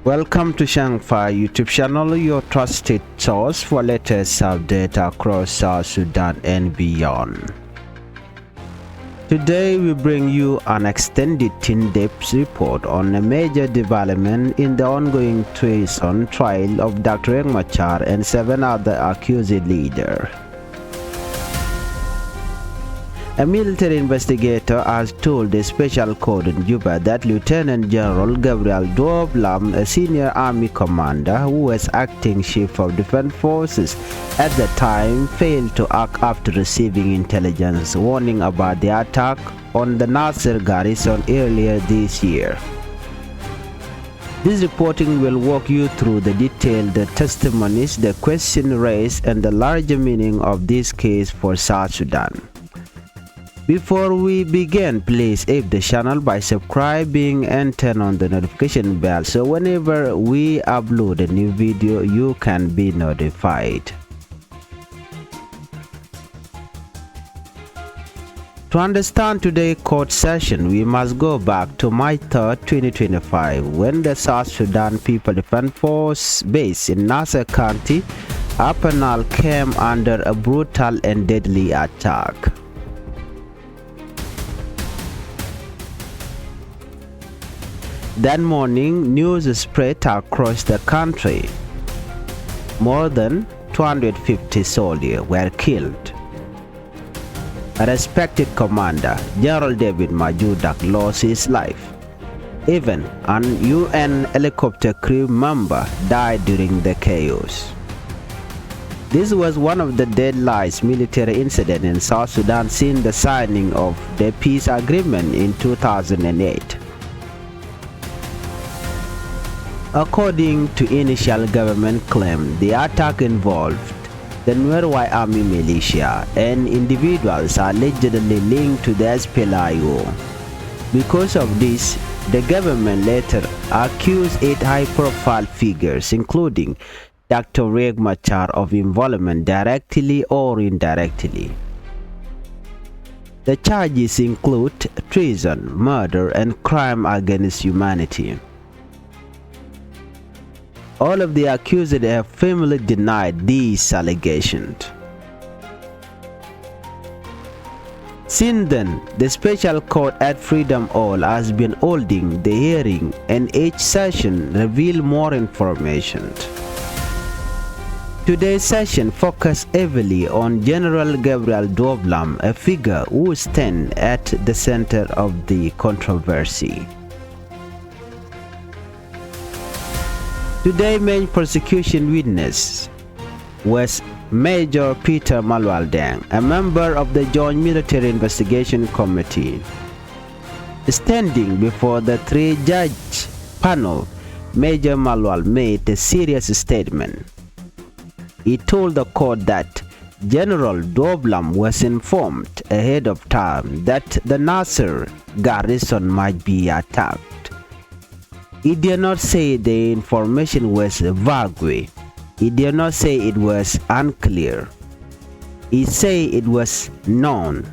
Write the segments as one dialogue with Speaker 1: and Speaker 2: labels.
Speaker 1: Welcome to Changfied YouTube channel, your trusted source for latest updates across South Sudan and beyond. Today we bring you an extended in-depth report on a major development in the ongoing treason trial of Dr. Riek Machar and 7 other accused leaders. A military investigator has told the special court in Juba that Lieutenant General General Duop, a senior army commander who was acting chief of defense forces at the time, failed to act after receiving intelligence warning about the attack on the Nasir garrison earlier this year. This reporting will walk you through the detailed testimonies, the question raised, and the larger meaning of this case for South Sudan. Before we begin, please aid the channel by subscribing and turn on the notification bell so whenever we upload a new video you can be notified. To understand today's court session, we must go back to March 3, 2025, when the South Sudan People Defense Force base in Nasir County, Upper Nile, came under a brutal and deadly attack. That morning, news spread across the country. More than 250 soldiers were killed. A respected commander, General David Majudak, lost his life. Even an UN helicopter crew member died during the chaos. This was one of the deadliest military incidents in South Sudan since the signing of the peace agreement in 2008. According to initial government claim, the attack involved the Nuer Army militia and individuals allegedly linked to the SPLIO. Because of this, the government later accused 8 high-profile figures, including Dr. Riek Machar, of involvement directly or indirectly. The charges include treason, murder, and crime against humanity. All of the accused have firmly denied these allegations. Since then, the special court at Freedom Hall has been holding the hearing, and each session reveals more information. Today's session focused heavily on General General Duop, a figure who stands at the center of the controversy. Today's main prosecution witness was Major Peter Malwaldang, a member of the Joint Military Investigation Committee. Standing before the 3-judge panel, Major Malwal made a serious statement. He told the court that General Duop was informed ahead of time that the Nasir garrison might be attacked. He did not say the information was vague. He did not say it was unclear. He said it was known.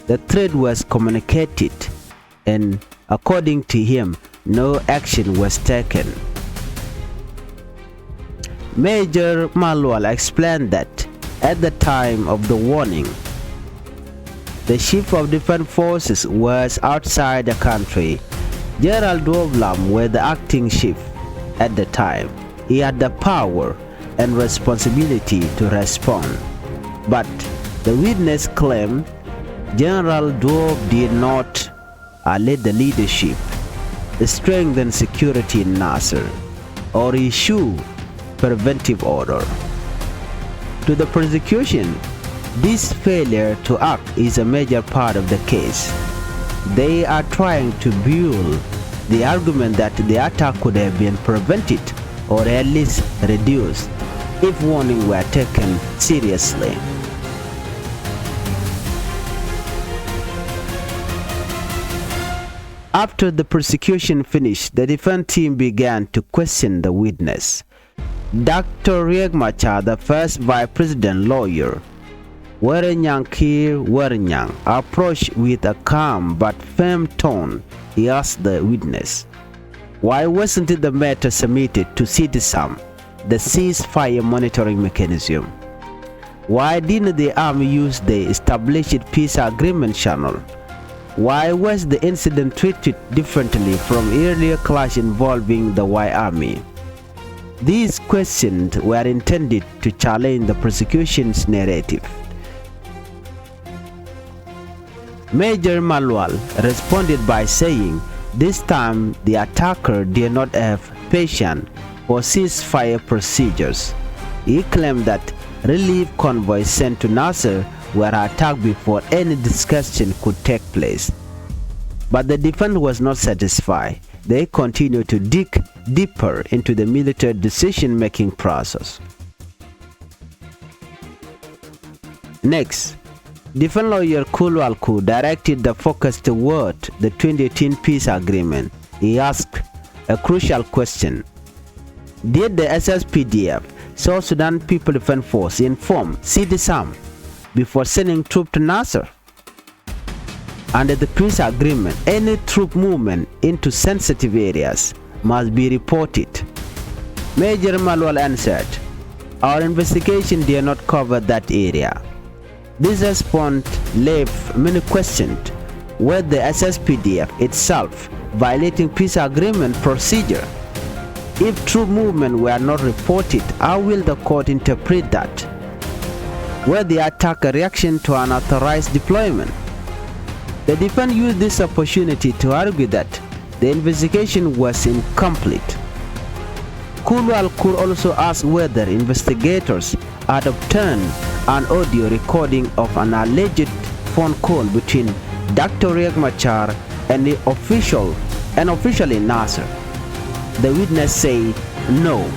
Speaker 1: The threat was communicated, and according to him, no action was taken. Major Malwal explained that at the time of the warning, the chief of defense forces was outside the country. General Duop was the acting chief at the time. He had the power and responsibility to respond. But the witness claimed General Duop did not lead the leadership, strengthen security in Nasir, or issue preventive order. To the prosecution, this failure to act is a major part of the case. They are trying to build the argument that the attack could have been prevented or at least reduced if warnings were taken seriously. After the prosecution finished, the defense team began to question the witness. Dr. Riek Machar, the first vice president lawyer, Werenyang Kir Werenyang, approached with a calm but firm tone. He asked the witness, Why wasn't the matter submitted to CITESAM, the ceasefire monitoring mechanism? Why didn't the army use the established peace agreement channel? Why was the incident treated differently from earlier clash involving the White Army? These questions were intended to challenge the prosecution's narrative. Major Malwal responded by saying this time the attacker did not have patience for ceasefire procedures. He claimed that relief convoys sent to Nasir were attacked before any discussion could take place. But the defense was not satisfied. They continued to dig deeper into the military decision-making process. Next, defense lawyer Kulwalku directed the focus toward the 2018 peace agreement. He asked a crucial question. Did the SSPDF, South Sudan People Defense Force, inform CITESAM before sending troops to Nasir? Under the peace agreement, any troop movement into sensitive areas must be reported. Major Malwal answered, our investigation did not cover that area. This response left many questions whether the SSPDF itself violating peace agreement procedure. If troop movement were not reported, how will the court interpret that? Were the attack a reaction to unauthorized deployment? The defense used this opportunity to argue that the investigation was incomplete. Kulwal could also ask whether investigators had obtained an audio recording of an alleged phone call between Dr. Riek Machar and the official in Nasir. The witness said no.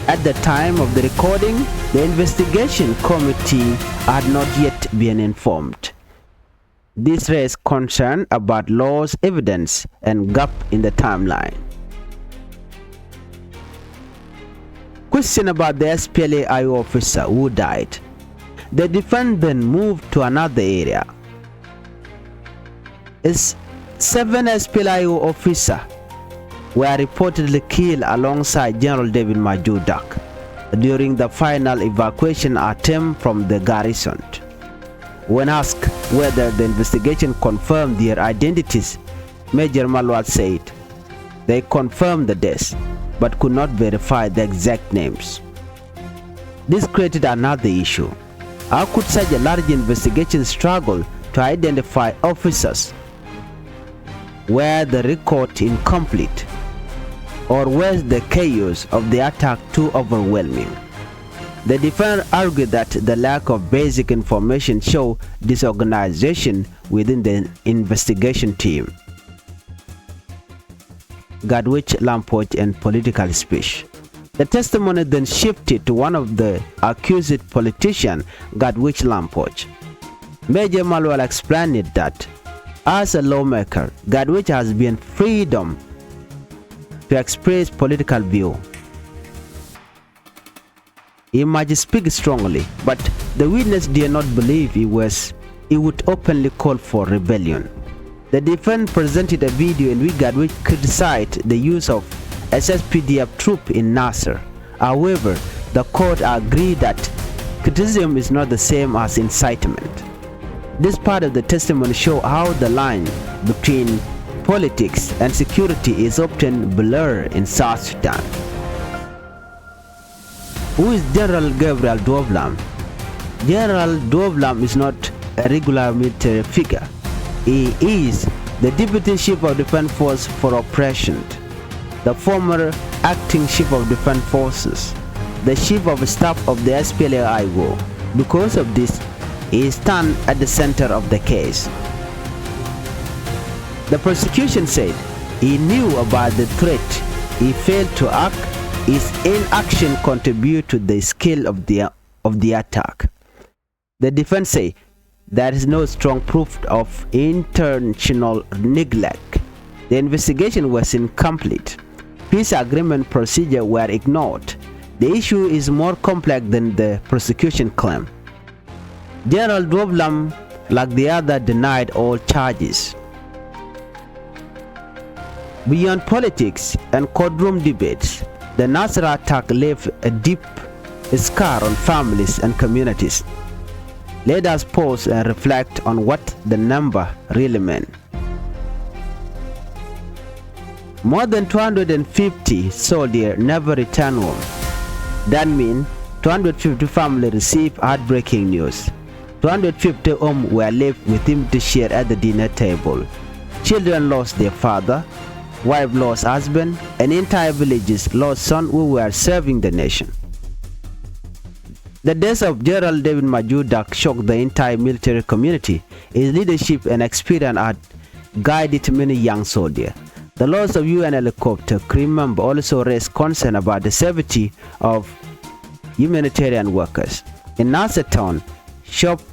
Speaker 1: At the time of the recording, the investigation committee had not yet been informed. This raised concern about lost evidence and gap in the timeline. Question about the SPLA-IO officer who died. The defense then moved to another area. 7 SPLA-IO officers were reportedly killed alongside General David Majudak during the final evacuation attempt from the garrison. When asked whether the investigation confirmed their identities, Major Malwal said they confirmed the deaths but could not verify the exact names. This created another issue. How could such a large investigation struggle to identify officers? Were the record incomplete? Or was the chaos of the attack too overwhelming? The defense argued that the lack of basic information showed disorganization within the investigation team. Gadwich, Lampoch, and political speech. The testimony then shifted to one of the accused politicians, Gadwich Lampoch. Major Malwal explained that as a lawmaker, Gadwich has been freedom to express political view. He might speak strongly, but the witness did not believe he would openly call for rebellion. The defense presented a video in which Gadwich criticized the use of SSPDF troops in Nasir. However, the court agreed that criticism is not the same as incitement. This part of the testimony shows how the line between politics and security is often blurred in South Sudan. Who is General Gabriel Duop? General Duop is not a regular military figure. He is the Deputy Chief of Defense Force for Operations, the former Acting Chief of Defense Forces, the Chief of Staff of the SPLA-IO. Because of this, he stands at the center of the case. The prosecution said he knew about the threat. He failed to act. His inaction contributed to the scale of the attack. The defense said there is no strong proof of intentional neglect. The investigation was incomplete. Peace agreement procedures were ignored. The issue is more complex than the prosecution claimed. General Duop, like the other, denied all charges. Beyond politics and courtroom debates, the Nasir attack left a deep scar on families and communities. Let us pause and reflect on what the number really meant. More than 250 soldiers never returned home. That means 250 families received heartbreaking news. 250 homes were left with him to share at the dinner table. Children lost their father, wife lost husband, and entire villages lost sons who were serving the nation. The death of General David Majudak shocked the entire military community. His leadership and experience had guided many young soldiers. The loss of UN helicopter crew member also raised concern about the safety of humanitarian workers. In Nasir town, shops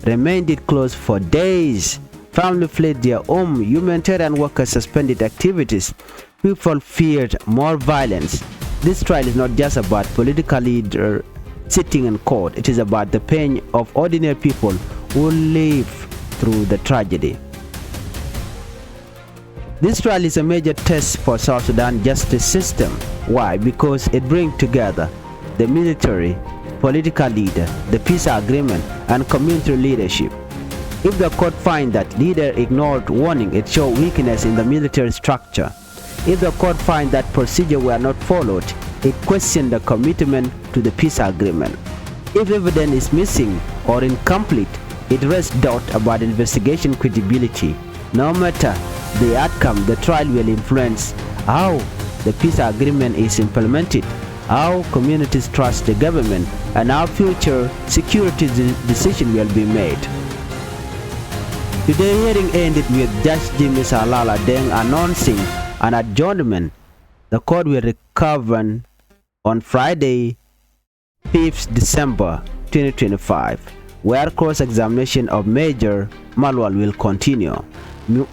Speaker 1: remained closed for days. Families fled their home. Humanitarian workers suspended activities. People feared more violence. This trial is not just about political leaders sitting in court. It is about the pain of ordinary people who live through the tragedy. This trial is a major test for South Sudan justice system. Why? Because it brings together the military, political leader, the peace agreement, and community leadership. If the court finds that leader ignored warning, it shows weakness in the military structure. If the court finds that procedures were not followed, it questions the commitment to the peace agreement. If evidence is missing or incomplete, it raises doubt about investigation credibility. No matter the outcome, the trial will influence how the peace agreement is implemented, how communities trust the government, and how future security decisions will be made. Today's hearing ended with Judge Jimmy Salala Deng announcing an adjournment. The court will reconvene on Friday, 5th December 2025, where cross-examination of Major Malwal will continue.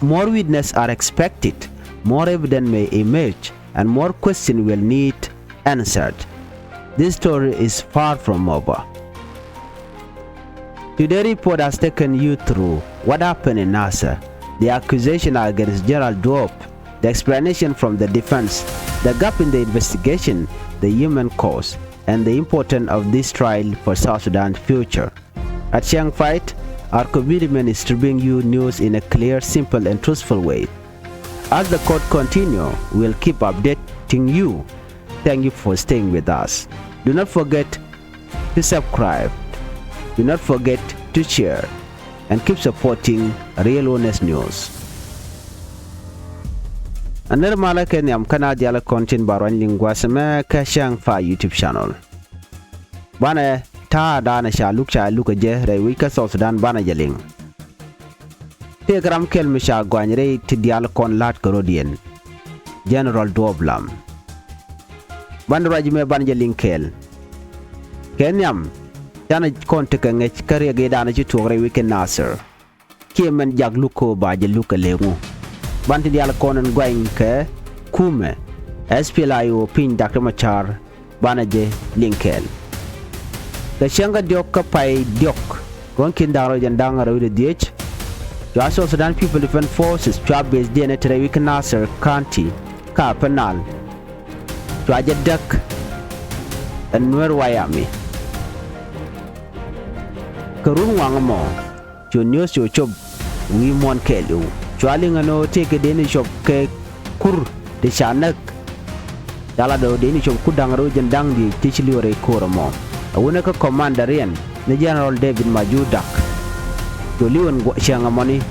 Speaker 1: More witnesses are expected, more evidence may emerge, and more questions will need answered. This story is far from over. Today's report has taken you through what happened in Nasir, the accusation against General Duop, the explanation from the defense, the gap in the investigation, the human cause, and the importance of this trial for South Sudan's future. At Changfied, our commitment is to bring you news in a clear, simple, and truthful way. As the court continues, we'll keep updating you. Thank you for staying with us. Do not forget to subscribe. Do not forget to share, and keep supporting Real Honest News. Another malaka ni amkana diala content baron lingua sama ka Changfied YouTube channel. Bana ta dana sha luka je rai wika South Sudan bana jaling. Telegram kel misha gwanyre ti diala kon lat korodien. General Duop lam. Ban rajime ban jaling kel. Kenyam dana konte ka ngech kare ge dana ci togre wika Nasir. Kemen jag luko ba je luka lengu. Banti diala konen gwain ke kume SPLIO pin Dr. Machar bana je linkel. The Shanga Diok Kapai Diok, Gonkin Daro Jandanga with the DH. The South Sudan People Defense Forces, Job based DNA to the week Nasir County, Kapanal, Traja Duck, and Nuer Wyami. Karun Wangamo, Junior Chob, we mon Kelu, Traling and no take a Danish of K Kur, the Shanak, Dalado Danish of Kudangaro Jandangi, Tichilure Koramo. Awunaka commander yan ni General David Majudak Joliwan Shangamoni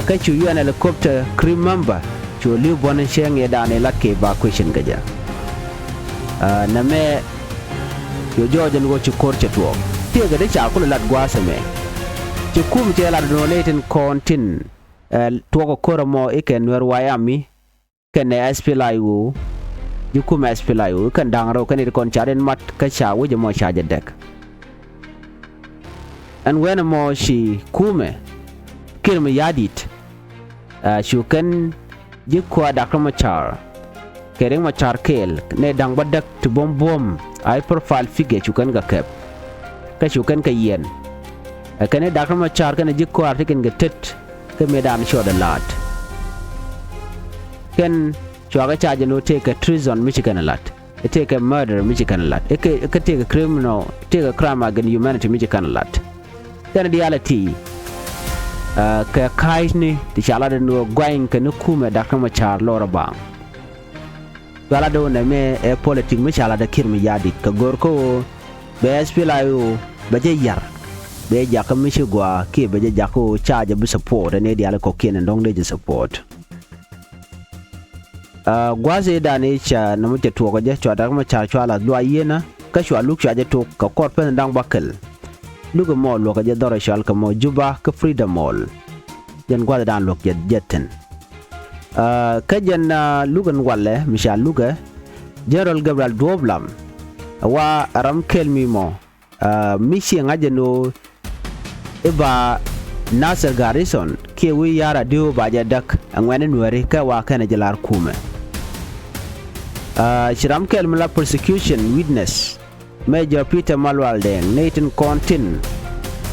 Speaker 1: kachu UN helicopter crew member Joliw bonen shang yedane lakke ba question gaja na me yo jojen go chukorche tuo tiga de cha kula lat gwasame chukum je la no leten kontin tuo ko mo iken wer wayami ken SPLIO Yukum SPLIO kan dangro kan kon charen mat ka cha wo mo cha jedek. And when mo shi kume kirme yadit shu kan jikwa Dr. Machar kering Machar kel ne dang badak to bom high profile figure shu kan ga kep ka shu kan ka yen kan Dr. Machar kan jikwa artikin ga tet ka medan sho da lat kan chwa charge no take a treason Michigan a lot. It take a murder Michigan a lot. It take a criminal, take a crime against humanity Michigan a lot. Then reality ka kai ni ti chala de no gwain ka no kuma da kama char lora bang. Wala do na me e politic mi chala da kirmi yadi ka gorko be SPLA yo baje yar be jakka mi shigwa ki baje jakko charge bi support ne di ala ko ken ndong de support. Gwaze da ne cha na muke to ga je chwa da kama char chwala do yena ka chwa luk chwa je to ka korpen dang bakel. Luga mall lo ka je dora shal ka mo Juba ka Freedom Mall jen gwada dan lok jetten ka jen lugan walle misha luga General Duop wa ram kelmi mo mishi ngaje no iba Nasir Garrison ke wi yara dio ba je dak angwane nuari ka wa kana jelar kume shiram kelmi la prosecution witness Major Peter Malwaldeng Nathan Contin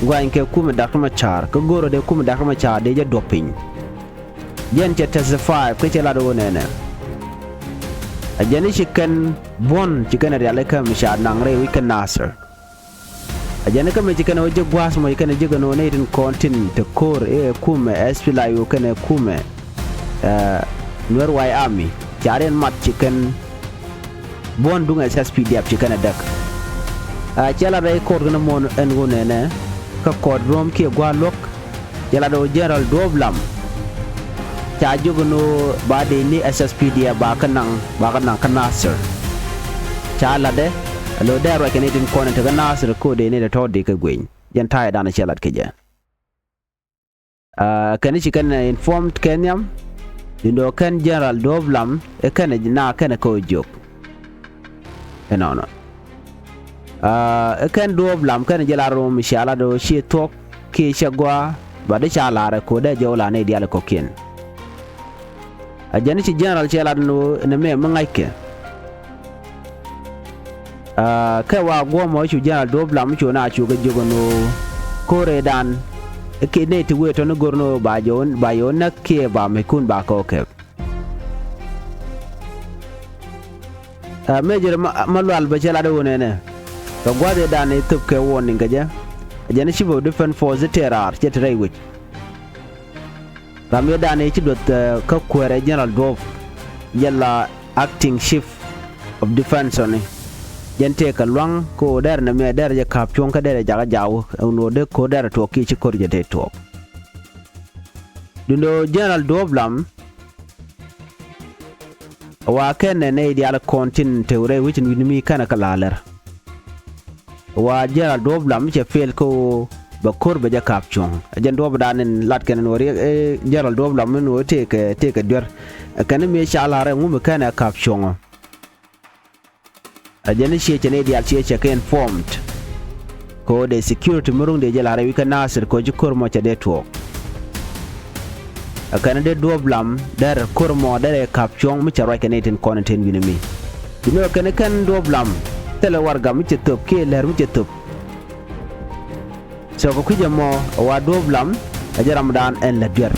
Speaker 1: gwain ke kuma dakma char ko goro de kuma dakma char de je doping jen che testify ko che la do nene ajani chicken bon chicken ya le kam sha nangre wi kan Nasir ajani kam chicken o je gwas mo chicken je no Nathan Contin te kor e kuma SPLA yo kan kuma nwer wai army jaren mat chicken bon dunga SPDF chicken dak chala ray kor gna mon en gonene ka kod rom ki gwa lok jala do General Duop cha jogono ba de ni SSPD ba kanang kan Nasir chala de lo de ro Canadian corner to Nasir ko de ne to de ka gwen jan tay dana chelat ke je kan ci kan informed kenyam dindo kan General Duop e kan na kan ko jok no kan Duop kan jela rom shala do shi tok ki shagwa ba de shala ra ko de jola ne dial ko ken ajani ci general shala no ne me mangaike ka wa go mo ci General Duop chu na chu ga jogo no kore dan ke ne ti we to no gorno ba yo na ke ba me kun ba ko ke Major Malwal ba shala do ne ka gwade da ne tubke warning gaja ajani chief of defense force terror jet raywich ramye da ne ci dot ka kwere General Duop yalla acting chief of defense on jente ka lwang ko der na me der je kap chon ka der jaga jaw no de ko der to ki ci kor jete to dundo General Duop wa ken ne di ala kontin teure which ni mi kana kalaler wa General Duop che fel ko ba kor ba ja kap chong ajan Duop danen lat ken no General Duop no te ke der kan mi sha ala re ngum kana kap chong ajan shi che ne di al che ke informed ko de security murung de jela re wi kan Nasir ko ji kor mo che de to kan de Duop der kor mo der kap chong mi cha ra Canadian content wi mi dino kan Duop tele warga mi cetop ke ler mi cetop so ko kuje mo wa Duop ajaram dan en la der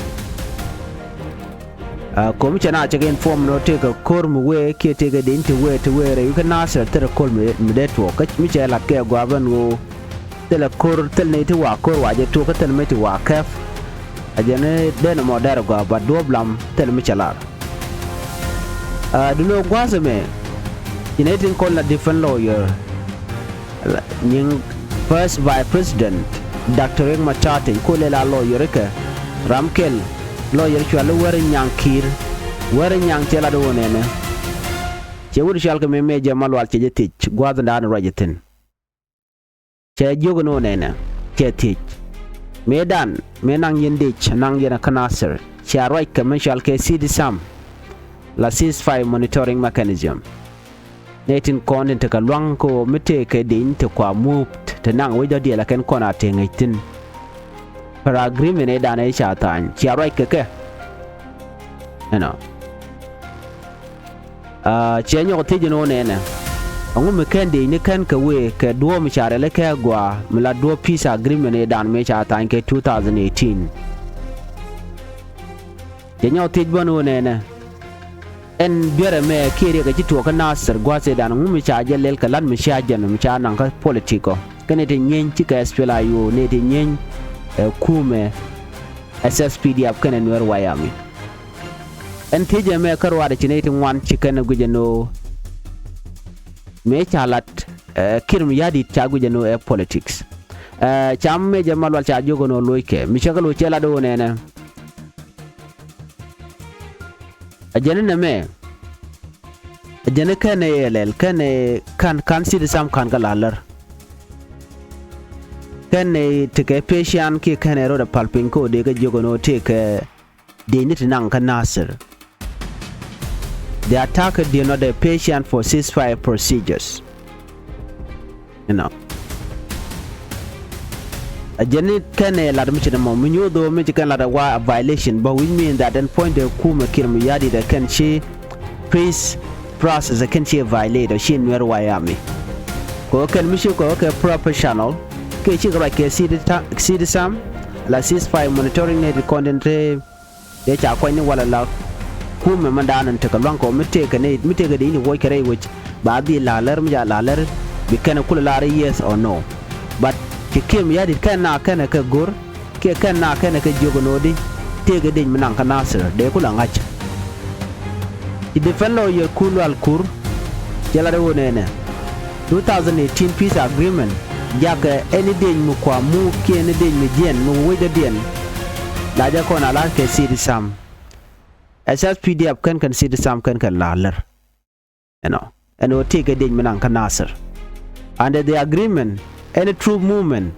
Speaker 1: ko mi chana che gen form no te ko kor mu we ke te ga din te we re yu kan Nasir te kol mi de to ka mi che la ke gwa ban wo tele kor tel ne te wa kor wa je to ka tel me te wa kaf ajane de no mo der gwa ba Duop tel mi chala duno gwa me United call a different lawyer ning first vice president Dr. Riek Machate ko le la lawyer ke ramkel lawyer chwa lo wer nyankir wer nyang tela do nene che wuri shal ke me jamal wal che jetich gwad ndan rajetin che jogo no nene che tich medan me nang yendich nang yena kanasir che right ke me shal ke sidisam la ceasefire monitoring mechanism netin konin te kalwang ko mite ke din te kwa mupt te nang we jodi la ken kona te ngaitin para agreement e dana e chatan chi arai ke no chi anyo te jino ne na angu me ken de ni ken ka we ke duo mi chare le ke gwa mila duo peace agreement e dan me chatan ke 2018 jenyo te bono ne na en biere me kiri ga jitu ka Nasir gwase dan ngumi cha jelel ka lan mi sha jan mi cha nan ka politiko kene te nyen ci ka SPLA yo ne te nyen kume SSPD ap kene nwer wayami en teje me karwa da cinete wan ci kene gujeno me chalat kirm yadi cha gujeno politics cham me jamal wal cha jogono loyke mi chagalo chela do nene ajene me ajene kane yelel kane kan si sam kan galalar kane tike patient ki kane ro da palpin ko de ga jogono take de nit nan kan Nasir. The attacker did not a patient for ceasefire procedures. You know. A genet can a lot of minimum. We knew though Michigan had a violation, but we mean that then point the Kuma Kirmiyadi that can she peace process a can she violate or she near Wyoming. Go can Michigan go a proper channel. Can she like a see the sam? La ceasefire monitoring the content. They are quite well allowed. Kuma mandan and take a long or me take a daily work array which Badi Laler Mja Laler be can a cool yes or no. But ki kim yadi kana kana ka gur ke kana kana ka jogonodi tege din mananka Nasir de kula ngach I defendo your kulu al kur jala wonene 2018 peace agreement jaga any din mu kwa mu ke any din mu jen mu wida din la ja kona la ke sidi sam SSPD up kan sidi sam kan laler you know and o tege din mananka Nasir under the agreement any true movement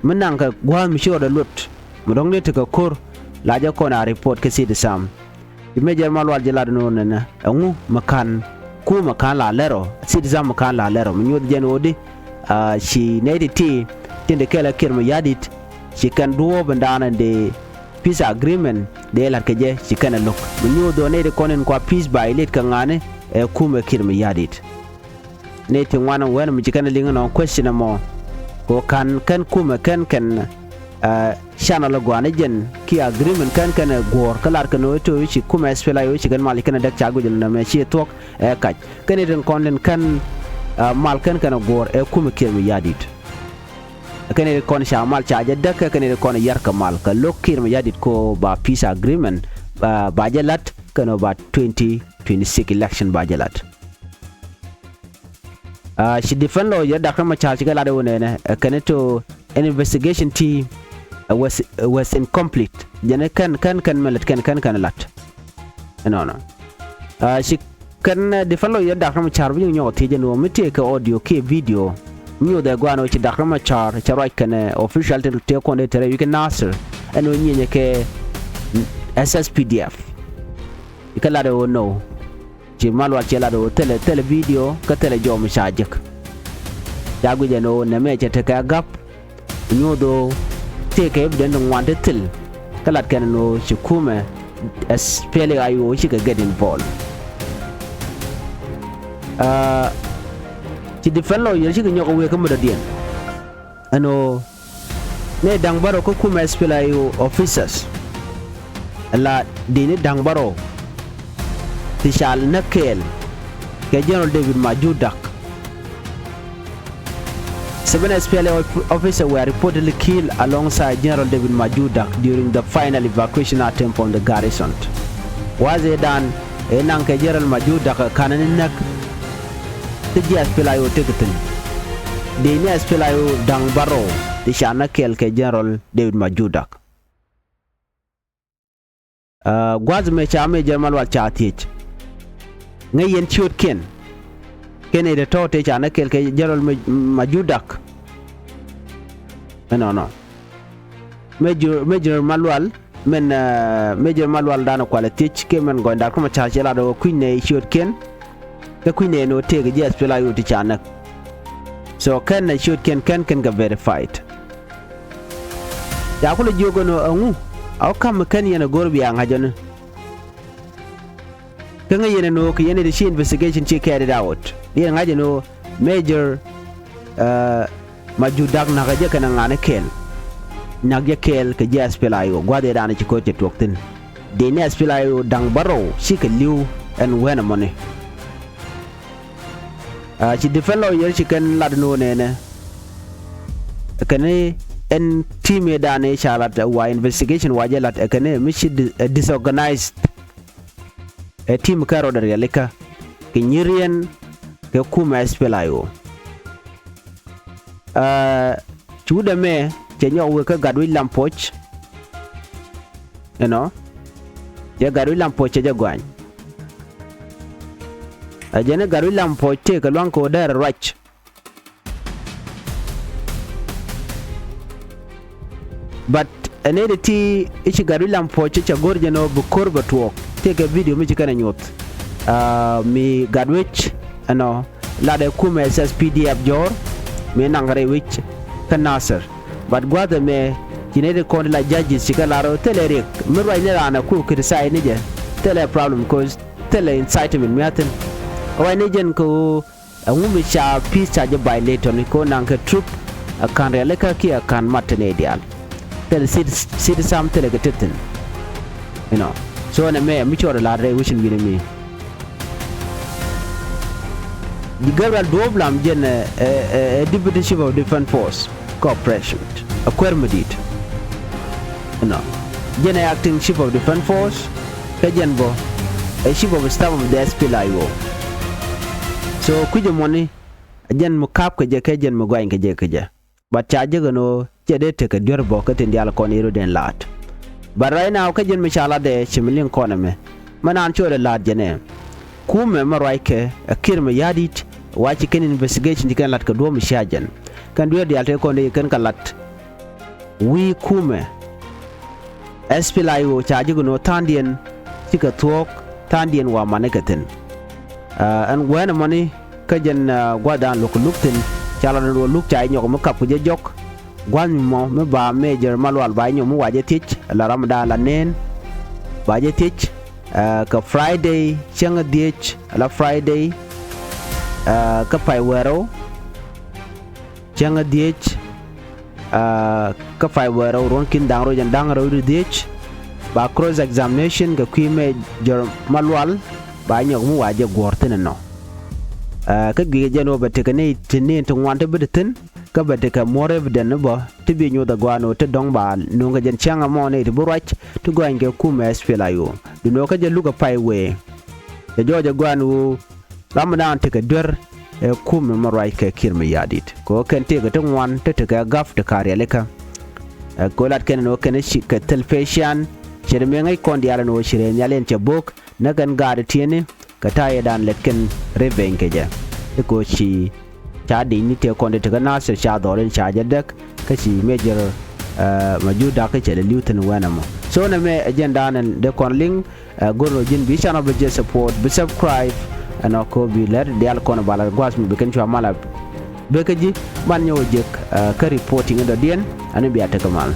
Speaker 1: menangka gwa misho da lut mudong ne to kor la ja kona report ke si sam imejer malwal jela no na ngu makan ku makan la lero si sam makan la lero minyo jen odi she needed tinde kala kirma yadit she can do bandana de peace agreement de la keje she can look minyo do ne de konen kwa peace by late kangane kuma kirma yadit ne te wana wana mi jikana linga no question mo ko kan kuma kan channel gwana jen ki agreement kan gor kalar kan to yi kuma SPLA yi gan mal kan dak chago jil na me chi tok kaj kan den konden kan mal kan gor kuma kirmi yadit kan den kon sha mal chaja dak kan den kon yar kamal ka lokir mi yadit ko ba peace agreement ba jalat kan ba 2026 election ba jalat she defend lawyer Dr. Machar chigala de wonene kaneto an investigation team was incomplete jene kan melet kan lat no she kan defend lawyer Dr. Machar bi nyo ti jeno mite ka audio ke video nyo de gwano chi Dr. Machar charai kan official te ko ne tere you can Nasir and onye ke SSPDF ikala de no malwa chela do tele video ka tele jom shajik jagu jeno na me chete ka gap nyodo take den wante til kalat kan no chikume SPLA ayo chika get involved ti defend lo yel chika nyoko we kamada dien ano ne dangbaro ko kuma SPLA ayo officers la dini dangbaro Tishal Nakel, General David Majudak. 7 SPLA officers were reportedly killed alongside General David Majudak during the final evacuation attempt from the garrison. Was it done? Enanke General Majudak kananak the SPLA ticket. The SPLA Dangbaro, Tishal Nakel, General David Majudak. Gwazme chame General Wachatich. Ngayen chut ken de tote chana kel ke General Majudak no major malwal men major malwal dana quality ke men gonda kuma chachela do kunne chut ken ke kunne no te ge SPLA yo ti chana so ken na chut ken ga verified ya kula jogo no angu aw kam kan yana gorbi an hajana kanga yene no ke yene the she investigation she carried out dia ngaje no major Majudak na gaje kana ngane kel nagje kel ke SPLA yo gwade dana ci ko te toktin de ne SPLA yo dang baro shi ke liu and when money ci defend lawyer ci kan ladno nene kane en team dane chalat wa investigation wa jalat kane mishi disorganized a team karo da yalika ke nyirien ke kuma spelayo chuda me che nyawe ka gadwi lampoch you know ya gadwi lampoch ja gwan ajene gadwi lampoch te ka lwan ko der rach but anedi ichi gadwi lampoch cha gorjeno bu korba tuok take a video mi kana nyot mi gadwich ano lade kuma SSPDF jor me nangare wich ka Nasir but gwada me jinede kon la judges chika laro telerek me right na na ku criticize ni je tele problem cause tele incitement meaten why ni jen ko ngumi cha peace charge violator ni ko nang ka troop kan rele ka ki kan matene dial tele sit sam tele gatetin you know so na me mi chora la re wishin bi me the General Duop lam jen deputy chief of defense force corporation akwermedit no jen acting chief of defense force kajen bo a chief of staff of the SPLIO so kujo money jen mu kap ke je kajen mu gwain ke je but charge gono jede te ke dur bo ka tin dial kon iru den lat but right now kajen mi chala de chimilin koname manan chore lat jene kume maraike akirme yadit wachi ken investigation dikan lat ka do mi shajan kan do dial te kon de kan kalat wi kume SPLIO charge gono tandien tika tuok tandien wa manekaten and when money kajen gwadan luktin chala no luk chai nyok mo kap je jok gwan mo me ba major malwal ba nyom waje tich la ramda la nen ba je tich ka Friday changa diech la Friday ka pai wero changa diech ka pai wero ron kin dangro jan dangro diech ba cross examination ga kwime jor malwal ba nyok mu waje gorten no ka gi jeno bete kane tinin to wante bedetin ka bete ka more evident ba tibi nyu da gwano te dong ba nunga jen changa mo ne to burach to go nge kuma SPLIO duno ka je luga pai we e joja gwano ramadan te ka dur kuma marai ka kirmi yadit ko kan te ga tan wan te ka gaf te kare leka ko lat ken no ken shi ka telfishan shire me ngai kon diala no shire nyalen che bok na gan gade tiene ka taye dan letken reven keja ko chi cha di ni te kon de ka Nasir cha doren cha jadek ka chi major majuda ka che lieutenant wanamo so na me agenda nan de kon link goro jin bi channel be support be subscribe and ko bi ler dial kon bala gwas mi be ken chwa mala be ka ji man nyaw jek ka reporting ndo dien ani bi ataka mal